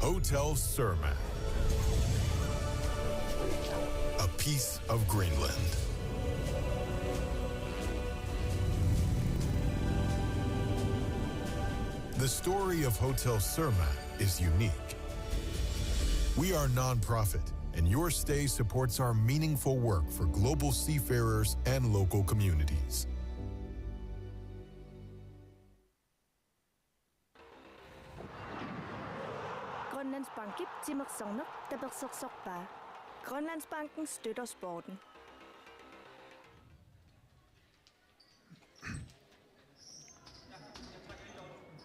Hotel Surma. A piece of Greenland. The story of Hotel Surma is unique. We are non-profit, and your stay supports our meaningful work for global seafarers and local communities. Grønlandsbanken Timmersogner, der besøger Grønlandsbanken støtter sporten.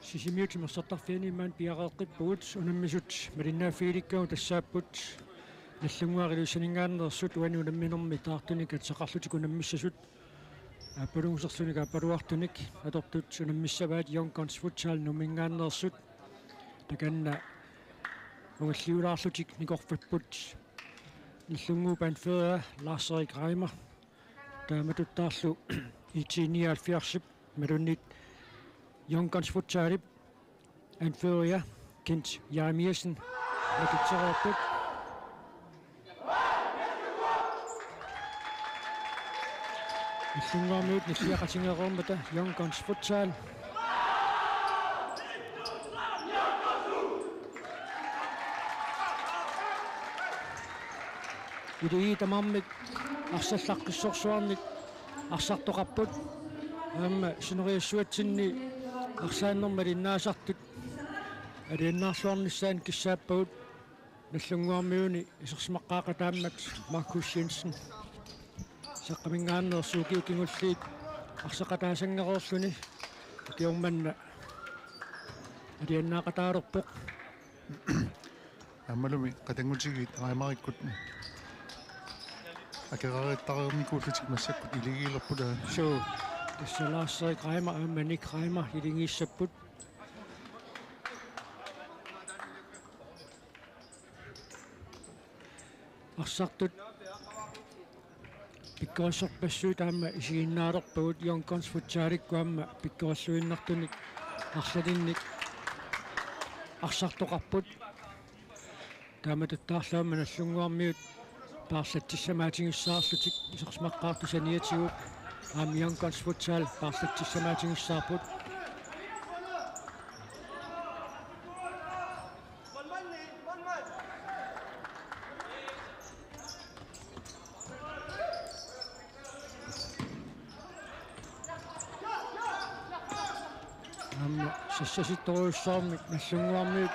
Sisimiutima sartarfiani man piaqeqqippugut unammisut malinnaaffiilikkagu tassaaput nallunguariluusaningaannersut uani unamminormi taartunik atseqarlutik unammissasut apalungserlunik apaluartunik atortut unammissavaat Yonkons futsal numingaannersut takanna ungalliulaarlutik nikorfapput nallunguupan feria Lars-Erik Reimer taamatuttaarlu itiiniaalfiarsip malunnit Yonkons futsalip anfører Kent Jeremiasen akitsererput иллунгаамиут ниллиақатингеруумата Yonkons futsal идии тамармик арсаллаққиссорсуарник арсартоқарпут аама синериассуатсинни арсааннэрмалиннаасартут алианнаарлуарниссаан киссааппагут наллунгуармиуни исерсимаққаақатааммат Маркус Jensen саққамингааннерсуу кингуллиит арсақатаасангерорлуни киорманна алианнаақатаалерпоқ аммалуми қатангутигит аамариккутни акерариттариумикууллутик массаккут илигиилерпула соо тассалаассерик Reimer ааманик Reimer илингиссаппут арсартут пиккорсорпассуут аама исигиннаалерпагут Yonkons futsalикку аама пиккорсуиннартуник арлалинник арсартоқарпут таамататтаарлаама наллунгуармиут паарлатсиссамаатингиссаарлутик исерсмаққаартусаниатигут аама Yonkons futsal паарлатсиссамаатингиссаарпут сассаситторуйуссаармик наллунгуармиут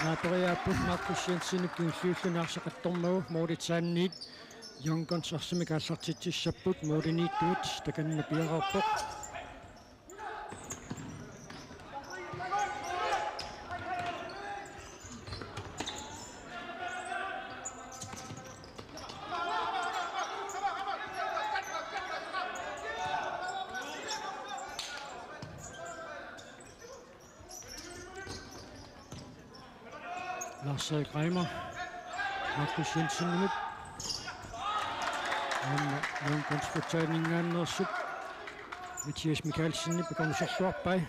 наапериааппут Маркус Jensen киуллиуллунаарсақаттормагу мооритсаанниит Yonkons арсимик ааллартитсиссаппут моориннииттуут таканна пиарерпоқ Lars-Erik Reimer Markus Jensen numit Yonkons futsalingaannersup Mathias Mikkelsen pekanusarluarpai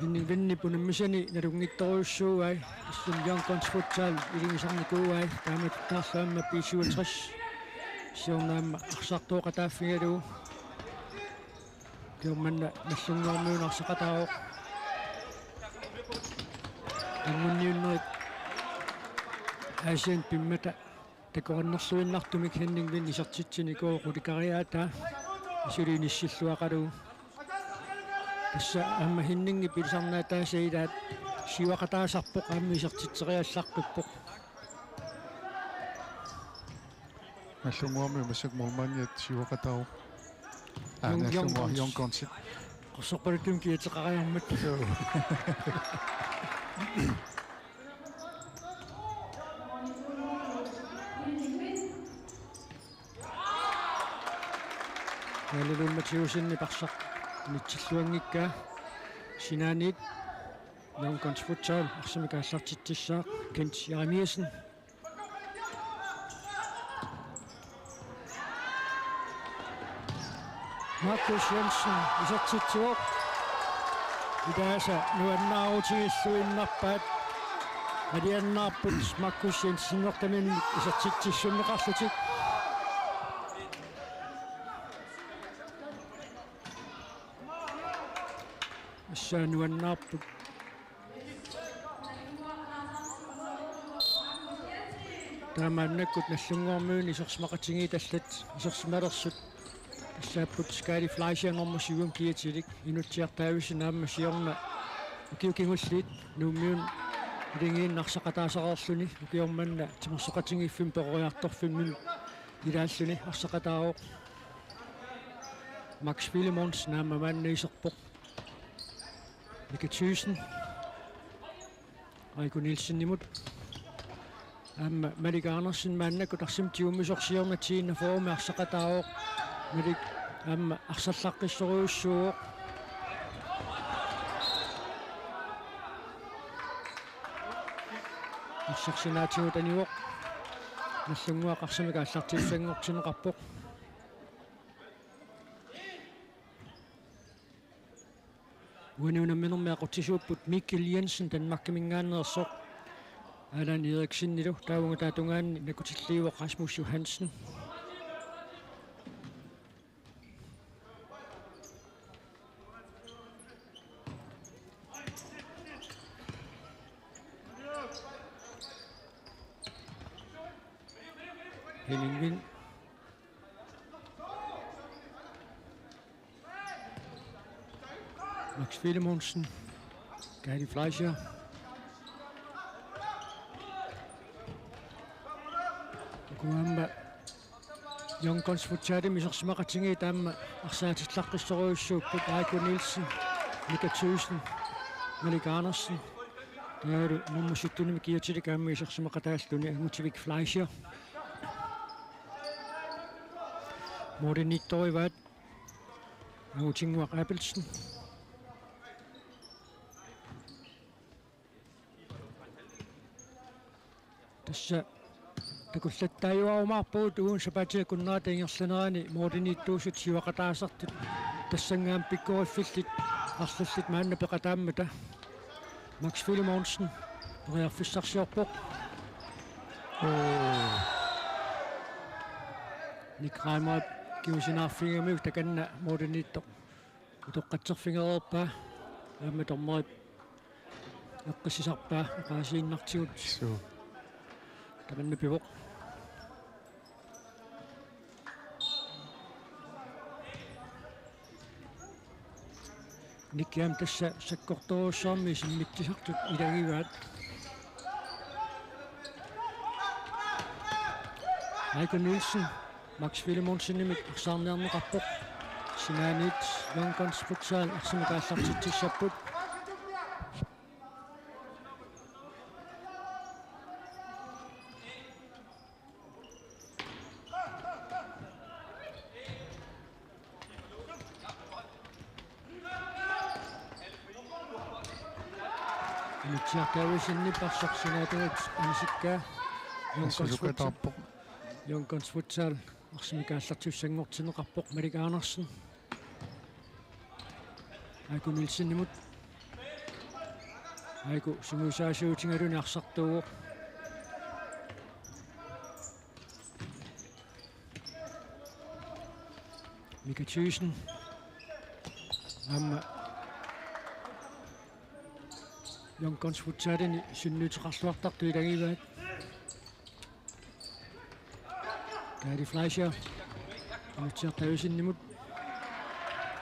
Henning Vinni punammisani narungittoruussuugai issum Yonkons futsal ilingisarnikuugai taamatuttaarlaamma P57 siornaamma arsartuoqataaffigaluu kiormanna nallunguarmiunarsaqataaroq ammunniunnerit Asian pimmata takorannerluinnartumik Henning Vinni isartitsini qulikariaataa isuliinissilluaqaluu тасса амма хиннинги пилсарнаатаасаилаат сивақатаасарпоқ аамми исертитсериалларпиппоқ наллунгуарми массак молманиат сивақатау наллунгуар Yonkons қорсорпалутум киатеқариармат наллумматиусинни парсақ нитсиллуангикка синаанит Yonkons futsal arsimikaallartittissaaq Kent Jeremiasen. Markus Jensen isartitsiuq idaasa nuannaarutigilluinnarpaat aliannaarput Markus Jensen-nertamin isartittissunneqarlutik assaanuannaarput таамааннаккут наллунгуармуун исерсмақатиги таллат исерсмалерсут тассааппут скаали флайшиангормусигун киатилик инутсиартаависин аама сиорна укиукингуллиит нууммиун илингииннарсақатаасақарлүни укиорманна тимерсоқатигиффим перориарторфиммин илааллүни арсақатаароқ Max Filemons наама мааннаисерпоқ Mika Thyssen Aiko Nielsen nimut Malik Andersen maannakut arsim tiumisorsiornatiinna forme arsaqataaroq Malik arsallaqqissoruussuuq арсарсинаатигут аниуоқ наллунгуақ арсамика аллартиуссангортинеқарпоқ уанунамминэрмиақутсисууппут Mikkel Jensen Danmarkkamингаанерсоқ Allan Eriksen nilu taunga tatungaanni nakutillиуоқ Rasmus Johansen Henning Wind Max Filemonsen Gadi Fleischer Kuamba Yonkons futsal misersimaqatingi taamma arsaatillaqqissoruussuupput Aiko Nielsen Mika Thyssen Malik Andersen taaru mummusuttunimi kiatilik aamma isersimaqataalluni Angutivik Fleischer Morten Nittorivat Angutinguaq Appelsen tassa takullattaajuarumaarpuut uun sapatiakunnaata ingerlanerani Morten-ittuusut siuaqataasartut tassangaam pikkorifillit arlallit maanna peqataammata Max Filemonsen periarfissarsiorpoq Nick Reimer kiusinaarfingamiu takanna Morten-ittoq utoqqatserfingereerpaa aamma tormerip eqqissisarpaa qaasiinnartigut tamanna pivoq Nikiam tassa sakkortoruussaarmi simmittisartut ilagivaat Aiko Nielsen Max Filemonsenimik arsaarniarneqarpoq sinaanit Yonkons futsal arsimikaallartittissapput Tiartaavisinniparsorsinaatunut anisikkaa Yonkons futsal arsimikaallartiussangortineqarpoq Malik Andersen Aiko Nielsen nimut Aiko sungusaasuutingaluni arsartuuq Mika Thyssen aamma Yonkons futsalini synnyuteqarluartartu ilagivaat Gadi Fleischer anutiartavisinnimut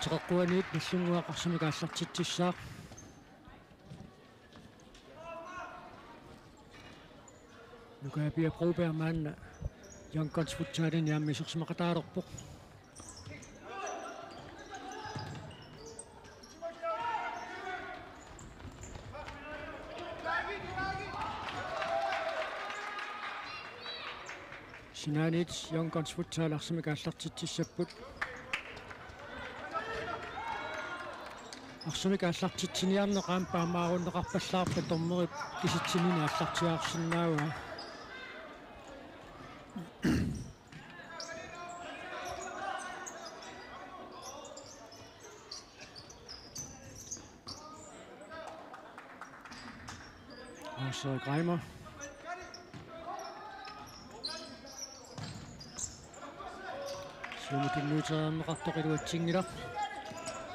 teqeqquaniit nallunguaq arsimikaallartittissaaq Nukapia Broberg maanna Yonkons futsalini aammisersimaqataalerpoq Sinaanit Yonkons futsal arsimikaallartittissapput арсумик ааллартитсиниарнеqaam paamaarunnеqarpallaarpa tormeri kisitsinini аллартиаарсинаауа Så Greimer. Så må du nødt til at rette det ud ting der.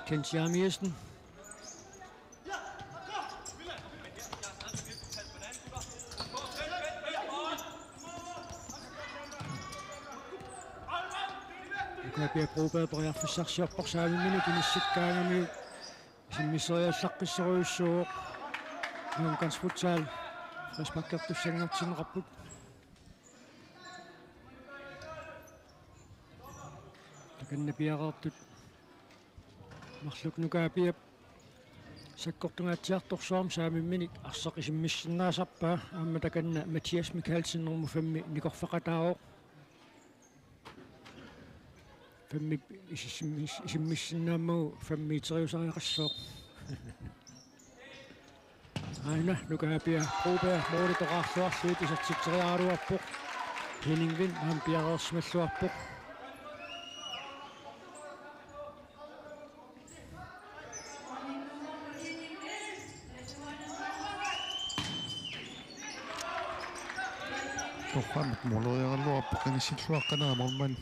Kent Jamiersen. Det kan blive brugt på at få sig sjov på sig med minut i sikkerhed med. Som vi så er sagt så nogle ganske futsal. Respekt til sengen til rapport. Det kan blive ret. Makluk nu kan blive. Så godt nok at jeg tog som sammen med minut. Så kan jeg miste sappa. Men der kan Mathias Mikkelsen nummer 5 Nico Fakadao. 5 is miste namo 5 meter så er så. Aina, nu kan jeg blive Broberg, Mordet og Raffler, Sødt, så tidsrearer du op på. Henning Vind, han bliver også med slå op på. Så frem et mål, og jeg lå op på den sit slå, kan jeg målmand.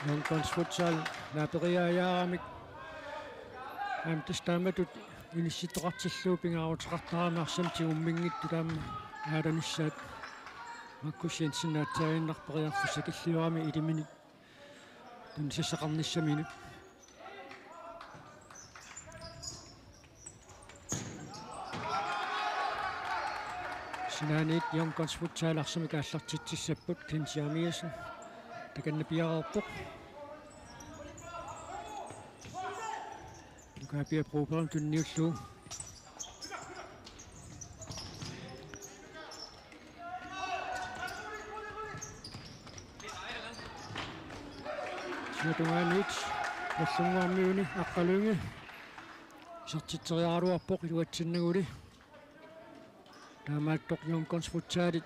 Yonkons futsal naaperiaajaramik amtastamatut inissittoqartilluupingaarutaqartaraamarsam tigummingittu taamma aalanussaat makkussiansinnaatsaainnarperiarfusakilliorami iliminit tunissassaqarnissaminut sinaanit Yonkons futsal arsamik aallartitsissapput Kent Jamiersen takanna piararpoq kan bliver proberum til Newslu. Så du er nyt. Jeg synger om møne og kalynge. Så tidsrearer du op på et tændende. Der er meget dog Yonkons futsal.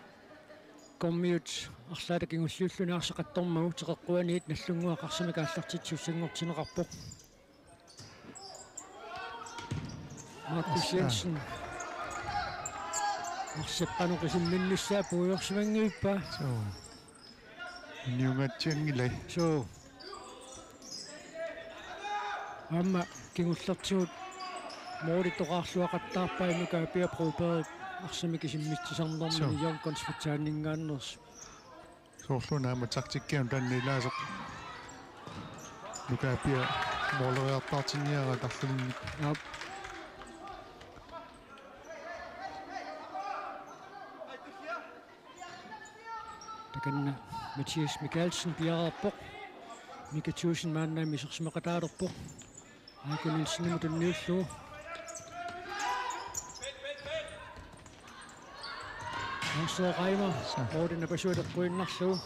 Kommiut arlaatakingu llullunaarseqattormagu teqeqquaniit nallungua qarsamika allartitsuussangortinaqarpoq Markus Jensen arseqqanuqisimminnissaa puuyorsimangiippa Så niungatsiangilai so amma kingullertigut mooritoqaarluaqattaarpainuka piaprouperet арсамикисиммитсисарнэрмини Yonkons футсаанингаааннерс соорлунаама тактиккиам таннилаасеқ нукаапиа молериартаартинниара тарлунни ап таканна Mathias Mikkelsen piararpoq Mikatuusin maannaami sersimaqataalerpoq aakunilsinnimu tunniullu Så Reimer, hvor den er besøgt på en narslo.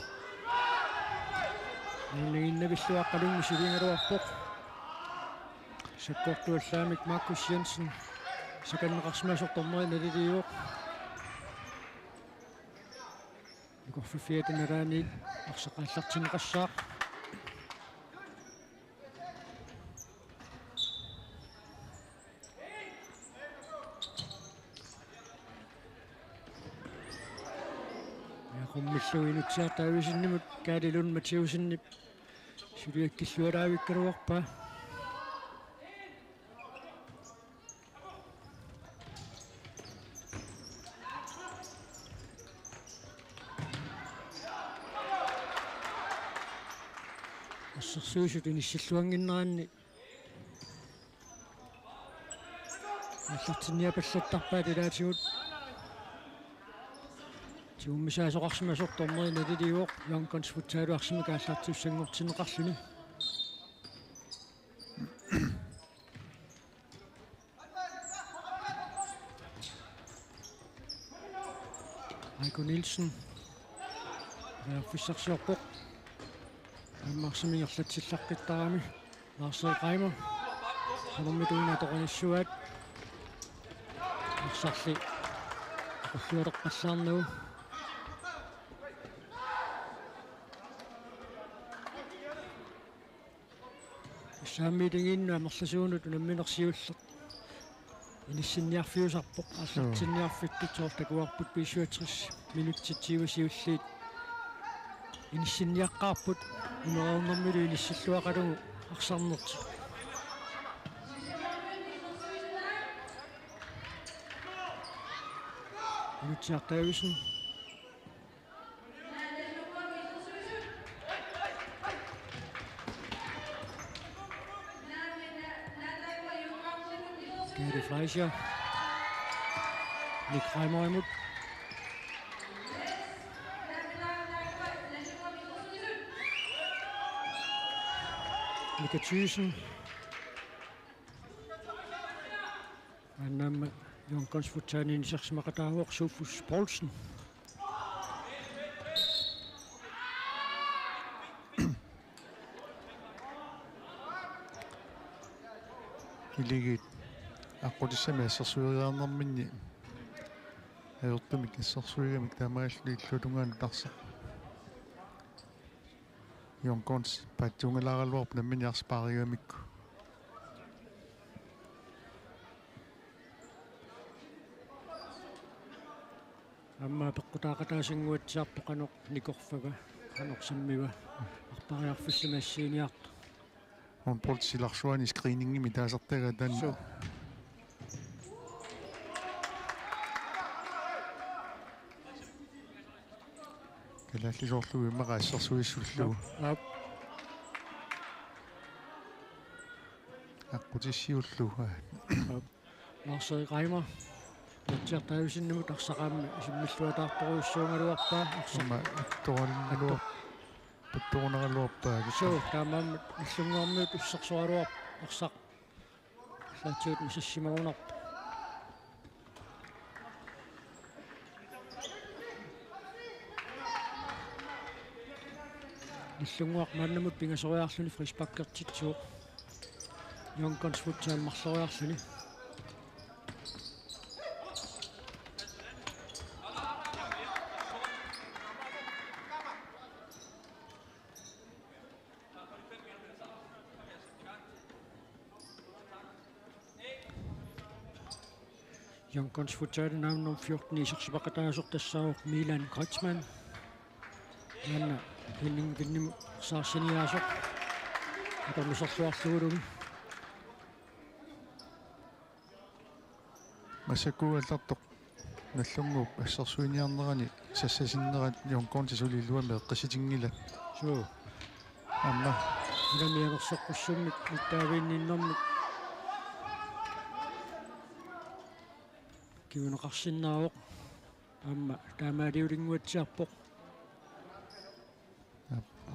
Men inden vi slår kalung, så ringer du op på. Så går du sammen med Markus Jensen. Så kan den Rasmus og dommer ned i det jo. Vi går for fjerde den er ned, og så kan jeg til en rasar. Rummissuinutsaartaavisinnimut kaadilun Mathiusinnip suliakkilluaraavikkaruarpa assersuusut inissalluanginneranni аллартинниапаллаттарпаат илаатигут Ummisaasoqarsimasortormeri natiliuoq Yonkons futsaaluarsimika аллартиуссангортинеқарлуни Heiko Nielsen fissarsiorpoq аммарсимингерлатсиллаққиттарами Lars-Erik Reimer анэрмитуина тоқанissуат арсарли ақуллуалеққаллаарнагу сааммитингинну амерласуунут унамминерсиуллеқ иниссинниарфиусарпоқ ааллартинниарфитту тоортакуарпут 55 минуттитсивасиуллиит иниссинниаққарпут унерауннэрмилу иниссиллуақалугу арсарнерти минутсиартаависн Gary Fleischer Nick Reimer imod Mika Thyssen Annam Jonkonsfutani Insersmakatahuaq Sofus Poulsen Iligit aqulissami assarsueriarnerminni ajortumik assarsuigamik taamaalli illulungaanu tarsa Jonkons paattuungalaagalluarp nammini arspaarigamikku Amma peqqutaaqataasinguatsiarpu qanoq nikorfaga qanorsammiva arpariarfullumassiiniart on poltsilarsuani screeningimi taasartaga taanna kalaallisoorlugu immaqa assarsuissullugu aqutissiullugu Lars-Erik Reimer Natsertaavisinnemut arsaqaammi isimmilluataartoruissuungaluarpaa sama attoralingaluar pattoruneraluarpaa so taamaammat иллунгуармиут уссарсуалуар арсақ саатиут мисассимагунарп иллунгуақ мааннамут пингасориарлуни фрисбаккертитсуоқ Jonkonsfutsal марлориарлуни Jonkonsfutsal nummer 14 isersipaqataasuqtassaaruq Milan Kreutzmann Janna Henning Vinnim saarsiniaasoq atorluserluarlugurugi масакуаллартоқ наллунгууп ассарсуиниарнерани сассасиннерат Jonkonsisулилуами эққиситингила so амма иламиагерсоққуссуммик иттаавиинниннэрмик кивунеқарсиннаавоқ амма таамаалиулингуатсиарпоқ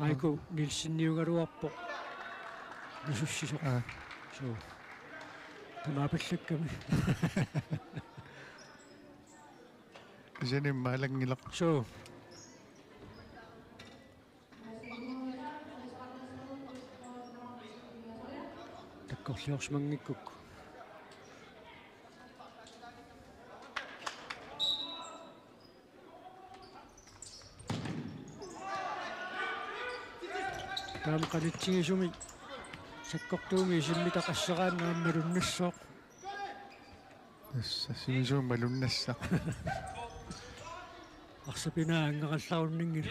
Heiko Nielsen-niungaluarpoq нисуссисоқ so тамаапаллакками исэним маалангилақ so таккорлиорсмангиккук таам канитсигисуми саккортууми исиммитақассерааннааммалуннассооқ сасимисуум малуннасса арсапинаа ангералларуннингил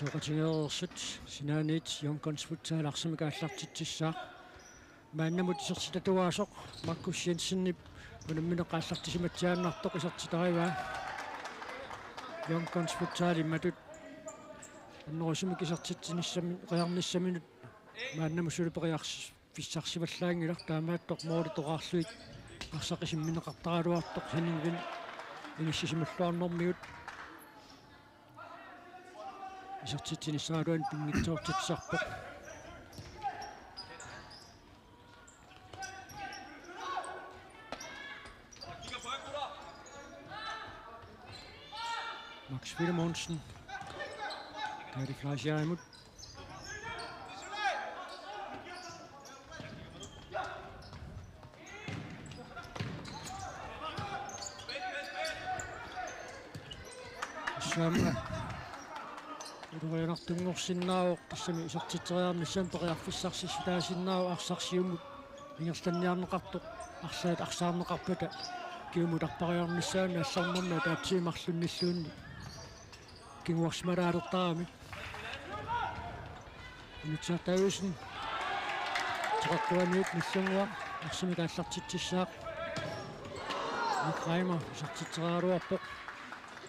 Toqatigeersut sinaaniit Jonkonsfutsal arsimikaallartitsissaa мааннамут исерситатуаасоқ Маркус Jensen-нип унамминеққааллартисиматсиааннартоқ исертитариваа Jonkonsfutsal имматут аннерусумик исертитсиниссами қиарниссаминут мааннаму сулупериарс фиссарсиваллаангилар таамааттоқ моолитораарлуит арсақисимминеқартаруартоқ санингин иниссисималлуарнэрмиут исертитсинissaaluan пингитсоортитсарпоқ Max Willemonsen kan de flash imod. Samma. Det var nok tungorsinnaa tassami isortiteriarnissam periarfissarsissittaasinnaa arsarsiumut ingerstanniarneqartoq arsaat arsaarneqarpata kiumutarpariarnissaani assarnerna taatsiimarlunnissuunni kinguarsmalaalertarami inutsaartaavisen teqartuaniut nissungua arsimi kaallartitsissaaq Mikreimer isortiteriaruarpoq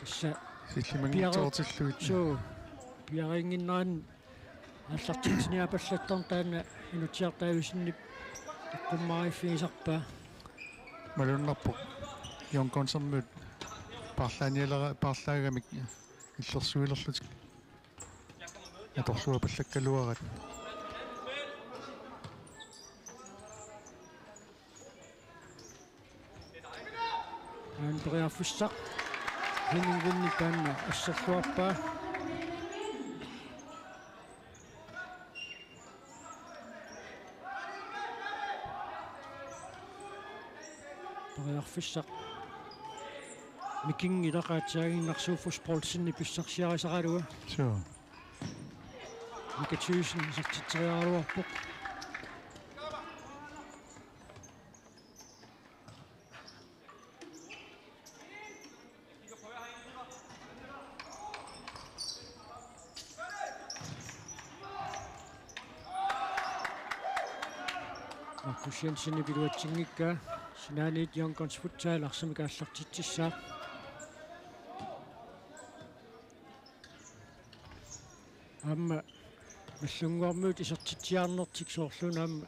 issa силлимангитсоортиллуит суу пиарингиннаан аллартитсиниапаллаттарн таана инутсиартаависиннип иккуммариффигисарпаа малуннарпоқ йонконсермут парлааниалера иллерсуилерлут аторлуа паллаккалуарат ан приаффиссақ хинингинни таанна ассерлуарпаа приаффиссақ микингилақаатсаагиннарсууффус пролсинни писсарсиарисаралуа соо микатсуисин сартитсериаруарпоқ Markusjensen piluatsingikka sinaaniit Yonkons futsal arsami kaallartitsissaa amma маллунгуармуут исертитсиарнертик соорлуна amma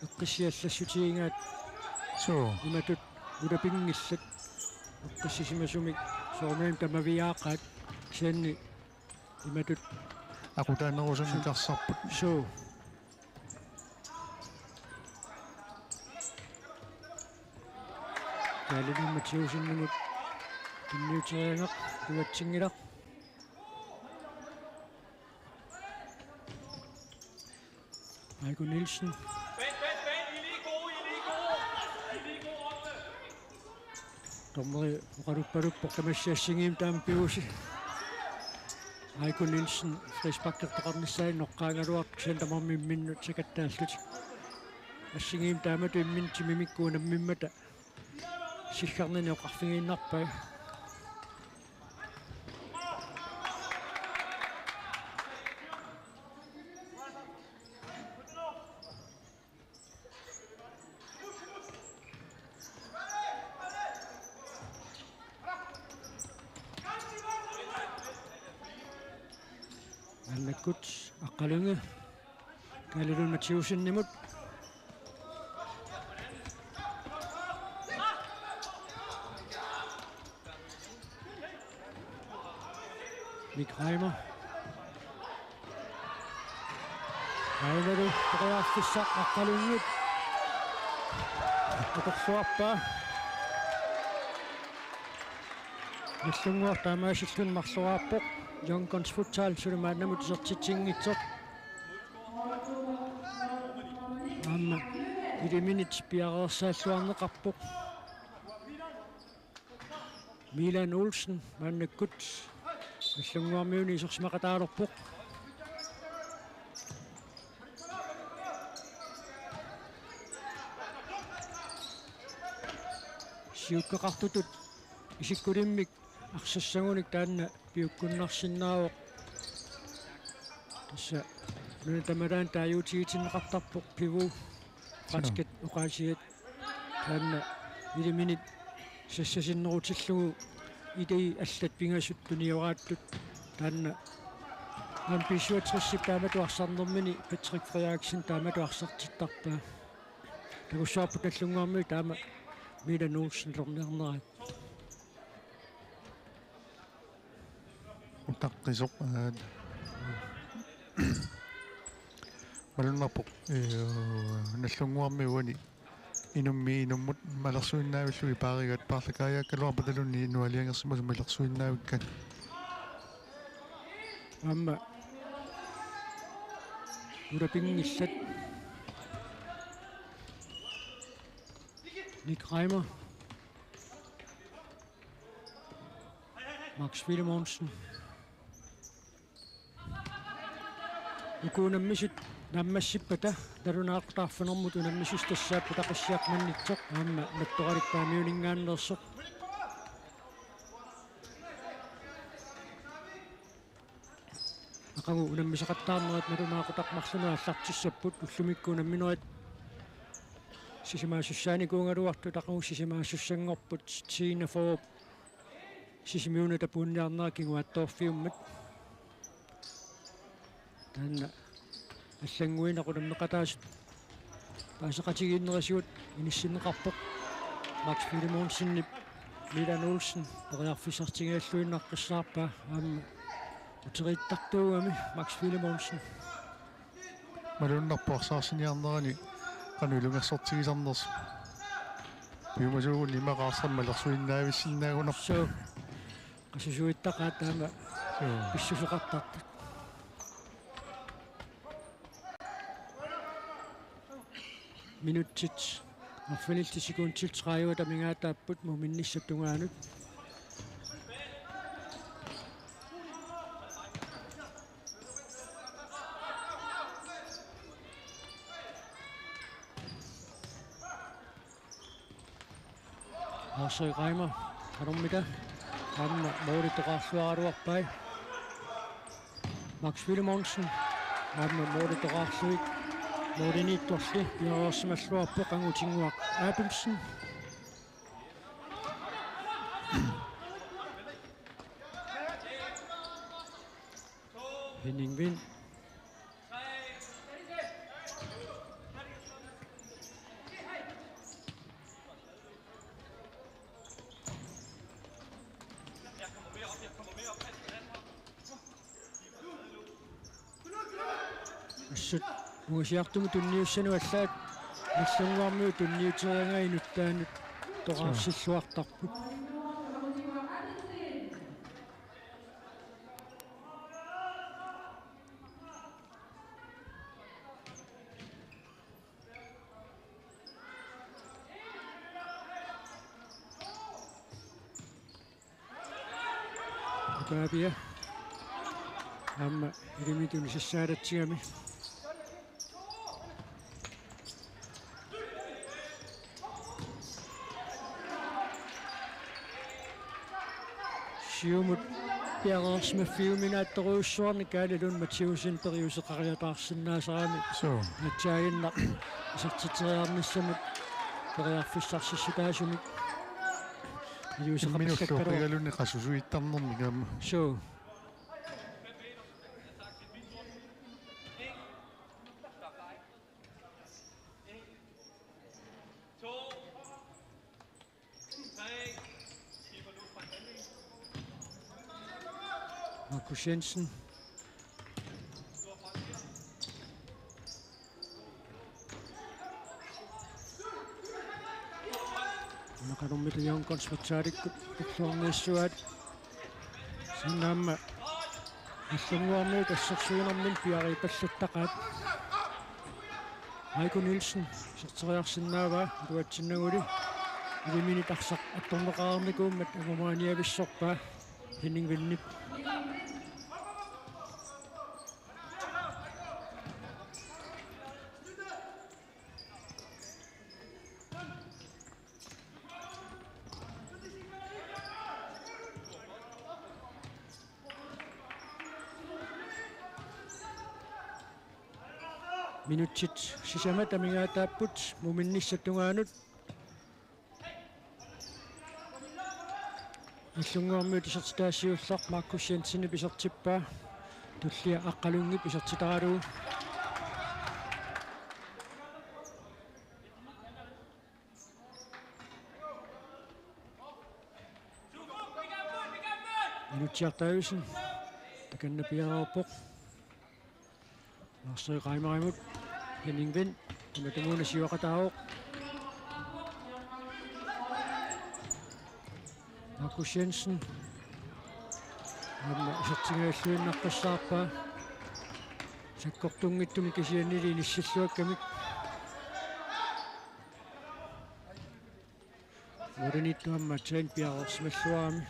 эққиссиаллассутигингаат соо иматут улапингиллат эққиссисимасумик соорнуим тамавиаақаат сианни иматут акутаанерусами тарсарпут соо Kaalini Mathiusinimut tinniuteriangaq tuatsingilaq Michael Nielsen Tommeri uqaluppaluppor kamassiassingim taampiusi Michael Nielsen frisbakkertoqarnissain noqqaangaluart sentamormimminnut sakattaallut assingim taamatu immintimimikkuunammimmata силларнани оқарфигииннарпай аннаккут аққалунга калилун матиусиннимут Mikreimer. Aileru priaffissa aqalungit. Aqorsuarpaa. Nissungua taamaasillun marsuaappoq Yonkons futsal sulumaannamut isertitsingitsoq. Amma 1 minut piarersaalluarneqarpoq. Milan Olsen mannakkut Allunguarmiuni isorsmaqataalorpoq siukkaqartutut isikkulimmik arsassangуник таанна пиуккуннарсиннаавоқ тасса нуна тамалаан тааюутигитиннеқартарпоқ пиву баскет уқаасиат таанна 1 минут сассасиннерутиллугу идей аллат пингасуттуниорааттут таанна амписуатриссик тааматуарсарнэрмини Патрик Фриаксен тааматуарсартиттарпаа такуссаарпут аллунгуарми таама Milan Olsen rorniarnerat utaqqisuq malunnerpoq nallunguarmi uani inummut malersuinnaavillui paarigat paarlakaajaakkaluarpatalunni nualiangersimus malersuinnaavikkan amma urapingillat Nick Reimer Max Willemonsen ukunammisut nammassippata tarunaaqtaarfanermut unammisistassaappu taqassiaqmannitsoq aamma mattoqalippaamiuningaannersoq aqagu unammisaqattaarnerat narunaaqutaqmarluna allartissapput ullumikkuunamminerat sisimaasussaanikуунгалуарту тақагу сисимаассангорпут Tina Forup сисимиуната пуунниарнеракигу аттоорфиуммат танна аллангуинақулуммеқатаасут паасеқатигииннерасиут иниссинеқарпоқ Max Willemonsenнип Milan Olsen периарфисартигааллуиннаққиссаарпаа аама утериттартуугами Max Willemonsen малуннарпуарсаарсиниарнерани qanuilungersortigisarners piumasuun imaqaarsammalersuinnaavissиннаагунарпа so qasisuittaqaat taama pissuseqartartat minuttit affinilti sekundtil 30 tamingaataapput muminnissattungaanut Arsøj Reimer, Karummita, Amma Mooritoqarluaruarpai, Max Willemonsen, Amma Mooritoqarluit, Mooriniittuarli, Piororsimalluarpo qangutinguaq Abelsen, Henning Vind, assut muasiartumu tunniussanuallaat аллунгуармиу тунниутериангаинут таанут тоқарсиллуартарпут каапиа амма илимитуни сиссааратсигами сиумут пиарерсмаффиуминаатторуйуссуарни каалалун матиусин периусеқариатаарсинаасарами натсаагиннақ исартитериарниссамут периарфиссарсиссутаасумик минуллуупигалуни қасусуиттарнерми гаама so Markus Jensen Nakarummita Jonkonsmatsarikku tuksuarniissuat sinnaamma allunguarnuu tassarsuunermin piaripalluttaqaat Heiko Nielsen serteriarsinnaavaa tuatsinnaguli ilimitarсақ атторнеқарникууммат агумааниависсорпаа Henning Vindnip minutsit sisamat amingaataapput muminnissattungaanut allunguarmiut isertitaassiullar Markus Jensen isertippaa tullia aqqalungip isertitaraluu Inutiartajusen takanna piarauppoq Narseriqaimarimut Henning Vind imatumuna siwaqataaruq Markus Jensen amma isertingaаллуиннаққассаарпаа саккортунгиттуми кисианнили ниссаллуаккамик модерниттуамма таан пиарерсималлуарами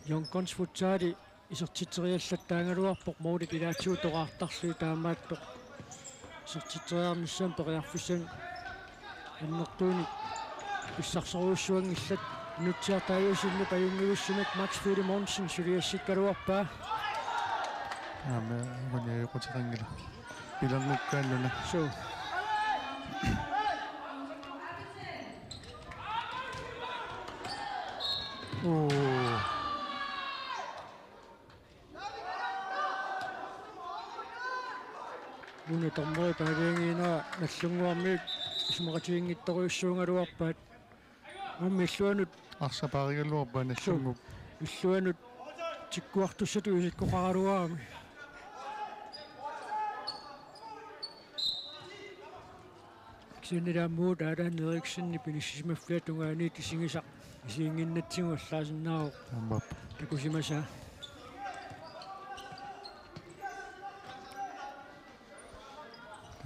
Jonkons futsaali isertiteriallattaangaluarpoq muulik ilaatigu toqaartarlui taamaattoq isertiteriarnissaan periarfissan annertuuni pissarsoruussuangillat nutsiartaajuusinni pajungivissumak Max Fude Monsen suliassikkaluarpaa Qutiqangila pilangukkaalluna so Una tommoi paaviangiina nallunguarmiut ismaqatiingittoriussuungaluarpaat аммиллуанут арсапааригалуарпаа наллунгуп иллуанут тиккуартуссату исиккоқаралуарами ксинилааммуут аалаанериксинни пиниссимаффиатунгаани тисигисақ исиингиннатсигу аллаасиннаару аммап такусимаса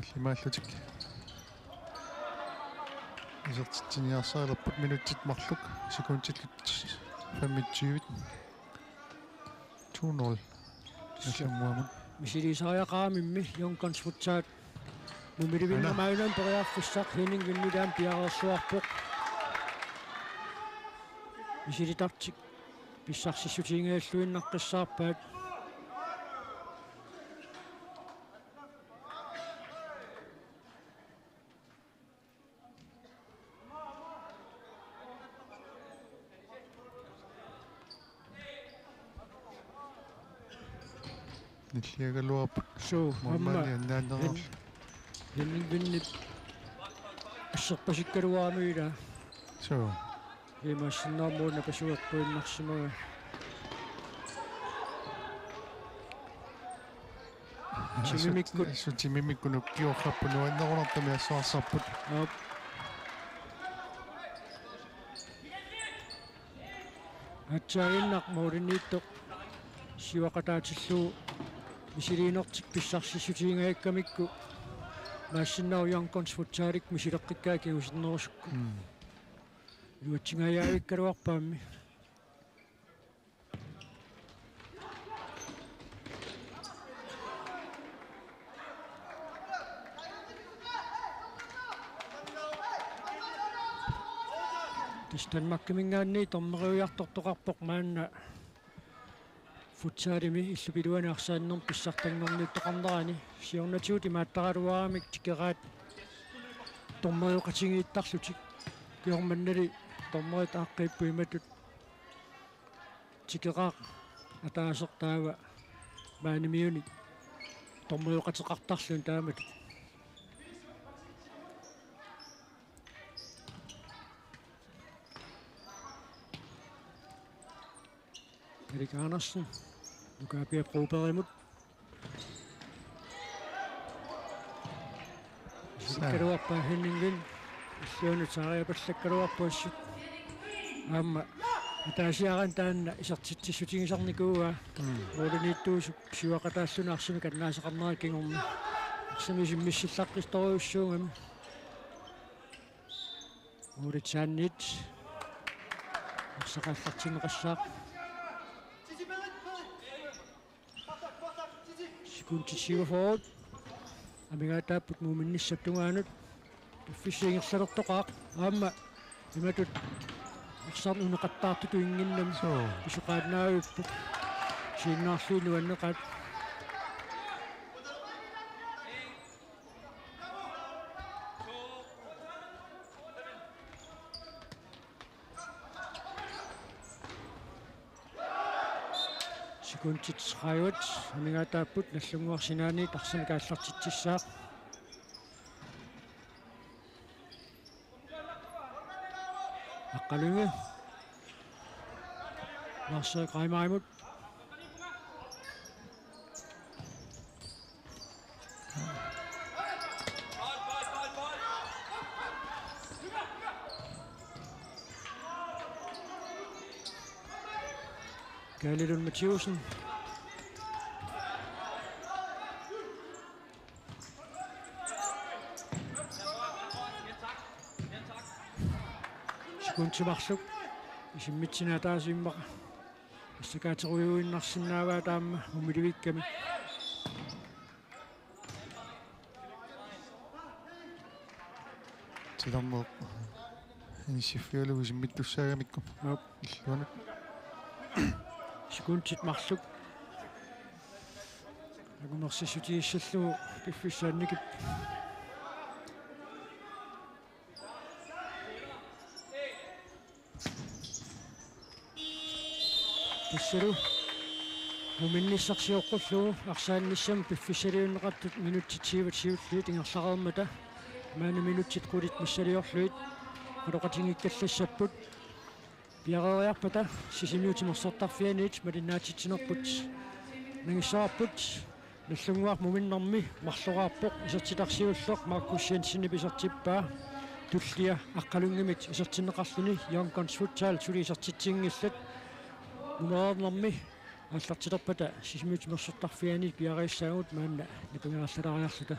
таллимааллутик исертитсиниарсаалерпут минуттит марлук секундтиллут 25 2-0 наллунгуамут мисилисариақарамимми Jonkons futsaat мумиливиннамаунан периарфуссақ Henning Vind-милаам пиарерсуарпоқ мисилитартик писсарсиссутиингааллуиннаққиссаарпаат ниллиагалуарпут суу маммаани аннаанерал Henning Vind-нип ассерпасиккалуарамиила соо имассиннаамууна пасуарпуиннарсимага тимимиккут тимимиккунук киорраппуну аннерунартами ассаарсарпут атсаагиннақ мориннииттоқ сивақатаатиллуу мисилиинертик писсарсиссутиингааккамикку maassиннау Jonkons futsaalik мисилеққиккаа киусиннерусукку юатсингаяавиккалуарпаамми тистанмаккимингаанни тормериуяртортоқарпоқ маанна futsalimi иллупилуаниарсааннерм писсартангорнииттоқарнерани сиорнатиути мааттаралуарамик тикераат тормериоқатингииттарлутик киорманнали тормерит ааққиппуиматут тикераақ атаасертаава maaнимиуни тормериоқатеқартарлун тааматут Erik Andersen Luka Pia Broberg Sikkaruappa Henning Vind иллуанутаариапаллаккалуарпуассут аама атаасиаран таанна исертитсиссутигисарникууа модерниттуусук сивақатаассунаарсими каннаасеқарнери кингорми самисиммиссиллаққисториуссуугами моритсааннит арсақаллартинеқассаақ секундтисиуфоот амигаатааппут мууминниссаттунгаанут фишингерсалертоқаақ аама иматут арсарну неқаттаартуту ингиннам писуқааннаавиппут сииннаарлуинуаннеқат Sikuntitsqayut amingataaput nallunguarsinaani tarsana kaallartitsissaaq aqqalungi narse qaimaimut Galilun Mathiusen. Skuntimarsuk. Isimmitsinaa taas immaqa. Assakaaterujuinnarsinnaavaa taamma umilivikkami. Tilammo inisifialugu simmittussaagamikku. Illuanut. Skuntit marsuk. Agunersissutiissallugu piffissaannikip. Tissalu muminnissarsiuqqullugu arsaannissam piffissaliunneqartut minuttitiivat siulluit ingerlareermata maana minuttit qulit missaliorluit qaloqatingikkallassapпут piaqeriarpata sisimiutimersortarfianiit malinnaatitsinerput nangissaarput nallunguar muminnermi marloraarpoq isertitarsiulloq markussiansinni pisertippaa tullia aqqalungimit isertinneqarluni young guns futsal tuli isertitsinngillat numerernermi аллартилерпата сисимиутимерсортарфиани пиариссаагут маанна напингаарлалариарлута